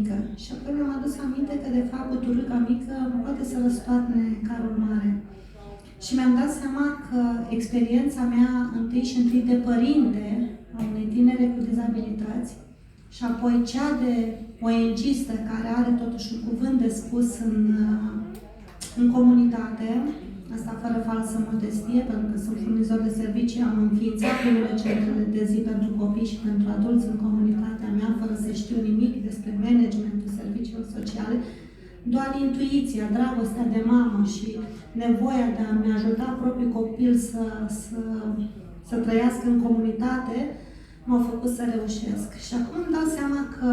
mică. Și apoi mi-am adus aminte că, de fapt, buturica mică poate să răstoarne carul mare. Și mi-am dat seama că experiența mea, întâi și întâi de părinte a unei tinere cu dizabilități, și apoi cea de ONG-istă care are totuși un cuvânt de spus în comunitate, asta fără falsă modestie, pentru că sunt furnizor de servicii, am înființat primele centre de zi pentru copii și pentru adulți în comunitatea mea, fără să știu nimic despre managementul serviciilor sociale. Doar intuiția, dragostea de mamă și nevoia de a-mi ajuta propriul copil să trăiască în comunitate m-au făcut să reușesc. Și acum îmi dau seama că,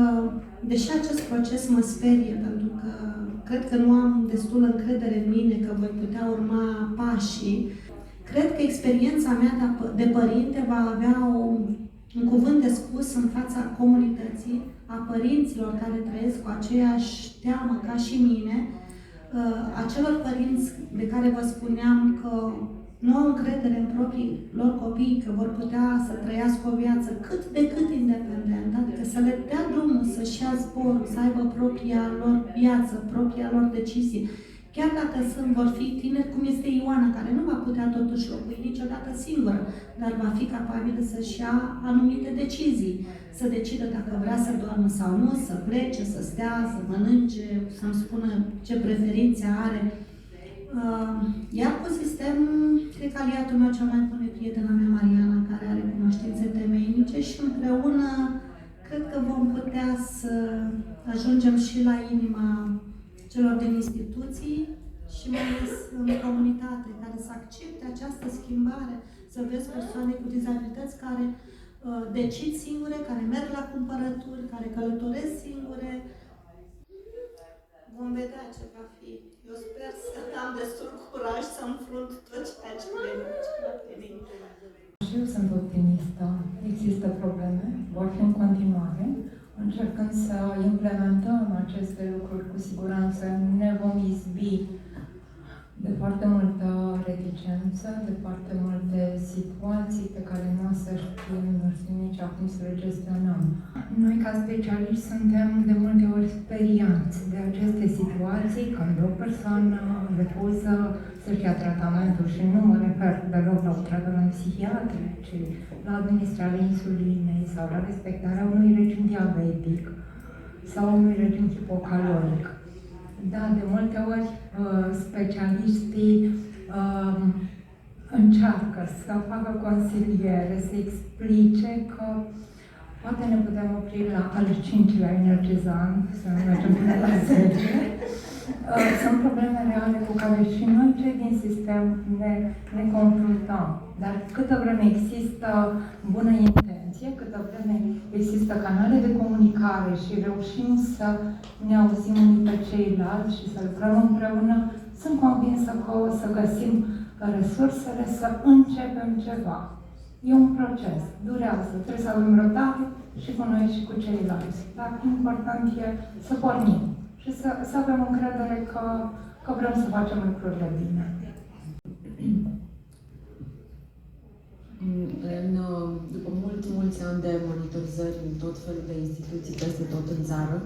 deși acest proces mă sperie, pentru că cred că nu am destulă încredere în mine că voi putea urma pașii, cred că experiența mea de părinte va avea un cuvânt de spus în fața comunității, a părinților care trăiesc cu aceeași teamă ca și mine, acelor părinți de care vă spuneam că nu au încredere în proprii lor copii, că vor putea să trăiască o viață cât de cât independentă, adică să le dea drumul să-și ia zborul, să aibă propria lor viață, propria lor decizie. Chiar dacă vor fi tineri, cum este Ioana, care nu va putea totuși locui niciodată singură, dar va fi capabilă să-și ia anumite decizii, să decidă dacă vrea să doarmă sau nu, să plece, să stea, să mănânce, să-mi spună ce preferințe are. Iar cu sistem, cred că aliatul meu cel mai bun e prietena mea, Mariana, care are cunoștințe temeinice și împreună cred că vom putea să ajungem și la inima celor din instituții și mai ales în comunitate, care să accepte această schimbare, să vezi persoane cu dizabilități care decid singure, care merg la cumpărături, care călătoresc singure. Vom vedea ce va fi. Eu sper să am destul curaj să înfrunt tot ceea ce veni. Și eu sunt optimistă. Există probleme, vor fi în continuare. Încercând să implementăm aceste lucruri, cu siguranță ne vom izbi de foarte multă reticență, de foarte multe situații pe care nu o să știm nici acum să le gestionăm. Noi, ca specialiști, suntem de multe ori speriați de aceste situații, când o persoană refuză să-și ia tratamentul, și nu mă refer deloc la o tratament psihiatric, ci la administrarea insulinei sau la respectarea unui regim diabetic sau unui regim hipocaloric. Da, de multe ori specialiștii încearcă să facă consiliere, să explice că poate ne putem opri la al 5-lea energizant, să nu mergem până la 10. Sunt probleme reale cu care și noi, cei din sistem, ne confruntăm. Dar câtă vreme există bună intenție, câtă vreme există canale de comunicare și reușim să ne auzim unii pe ceilalți și să lucrăm împreună, sunt convinsă că o să găsim resursele să începem ceva. E un proces, durează, trebuie să avem răbdare și cu noi și cu ceilalți. Dar important e să pornim și să avem încredere că vrem să facem lucrurile bine. După mulți ani de monitorizări în tot felul de instituții peste tot în țară,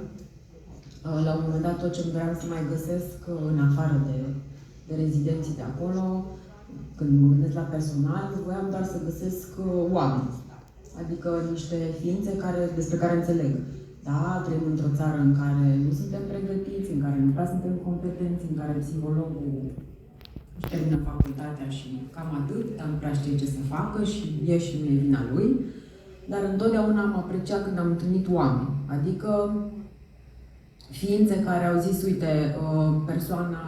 la un moment dat tot ce vreau să mai găsesc în afară de rezidenții de acolo, când mă gândesc la personal, voiam doar să găsesc oameni. Adică niște ființe despre care înțeleg. Da, trăim într-o țară în care nu suntem pregătiți, în care nu prea suntem competenți, în care psihologul își termină facultatea și cam atât, dar nu prea știe ce să facă și e și nu e vina lui. Dar întotdeauna am apreciat când am întâlnit oameni. Adică ființe care au zis, uite, persoana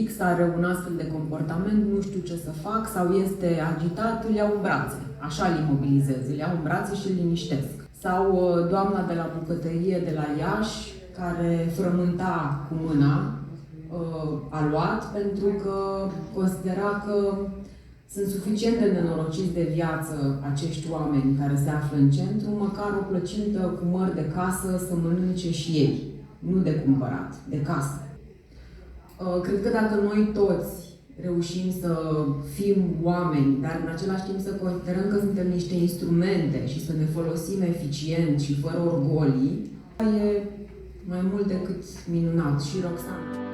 X are un astfel de comportament, nu știu ce să fac, sau este agitat, îl iau în brațe. Așa îl imobilizez, îl iau în brațe și îl liniștesc. Sau doamna de la bucătărie de la Iași, care frământa cu mâna, a luat pentru că considera că sunt suficient de nenorociți de viață acești oameni care se află în centru, măcar o plăcintă cu măr de casă să mănânce și ei, nu de cumpărat, de casă. Cred că dacă noi toți reușim să fim oameni, dar în același timp să considerăm că suntem niște instrumente și să ne folosim eficient și fără orgolii, e mai mult decât minunat. Și Roxana.